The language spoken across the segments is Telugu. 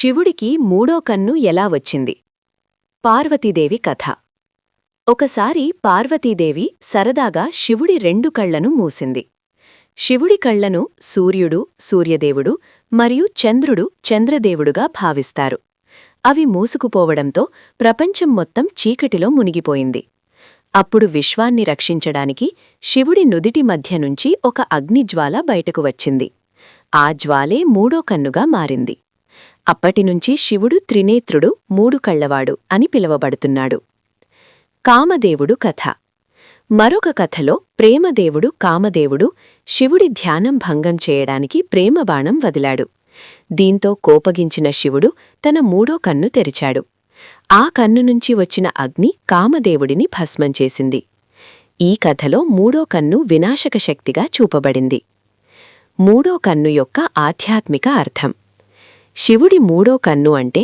శివుడికి మూడో కన్ను ఎలా వచ్చింది? పార్వతీదేవి కథ. ఒకసారి పార్వతీదేవి సరదాగా శివుడి 2 కళ్లను మూసింది. శివుడి కళ్లను సూర్యుడు సూర్యదేవుడు మరియు చంద్రుడు చంద్రదేవుడుగా భావిస్తారు. అవి మూసుకుపోవడంతో ప్రపంచం మొత్తం చీకటిలో మునిగిపోయింది. అప్పుడు విశ్వాన్ని రక్షించడానికి శివుడి నుదిటి మధ్య నుంచి ఒక అగ్నిజ్వాల బయటకు వచ్చింది. ఆ జ్వాలే మూడో కన్నుగా మారింది. అప్పటినుంచి శివుడు త్రినేత్రుడు 3 కళ్లవాడు అని పిలువబడుతున్నాడు. కామదేవుడు కథ. మరొక కథలో ప్రేమదేవుడు కామదేవుడు శివుడి ధ్యానం భంగం చేయడానికి ప్రేమబాణం వదిలాడు. దీంతో కోపగించిన శివుడు తన మూడో కన్ను తెరిచాడు. ఆ కన్ను నుంచి వచ్చిన అగ్ని కామదేవుడిని భస్మం చేసింది. ఈ కథలో మూడో కన్ను వినాశక శక్తిగా చూపబడింది. మూడో కన్ను యొక్క ఆధ్యాత్మిక అర్థం. శివుడి మూడో కన్ను అంటే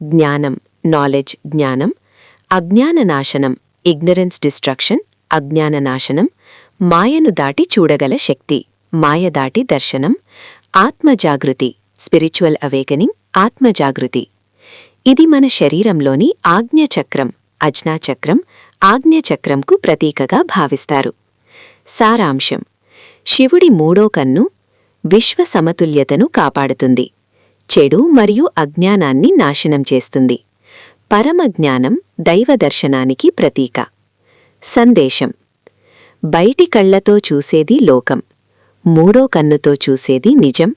జ్ఞానం, నాలెడ్జ్, జ్ఞానం, అజ్ఞాన నాశనం, ఇగ్నరెన్స్ డిస్ట్రక్షన్, అజ్ఞాన నాశనం, మాయను దాటి చూడగల శక్తి, మాయ దాటి దర్శనం, ఆత్మజాగృతి, స్పిరిచువల్ అవేకనింగ్, ఆత్మజాగృతి. ఇది మన శరీరంలోని ఆజ్ఞచక్రం, అజ్ఞాచక్రం, ఆజ్ఞచక్రంకు ప్రతీకగా భావిస్తారు. సారాంశం: శివుడి మూడో కన్ను విశ్వ సమతుల్యతను కాపాడుతుంది, చెడు మరియు అజ్ఞానాన్ని నాశనం చేస్తుంది. పరమజ్ఞానం, దైవదర్శనానికి ప్రతీక. సందేశం: బయటి కళ్లతో చూసేది లోకం, మూడో కన్నుతో చూసేది నిజం.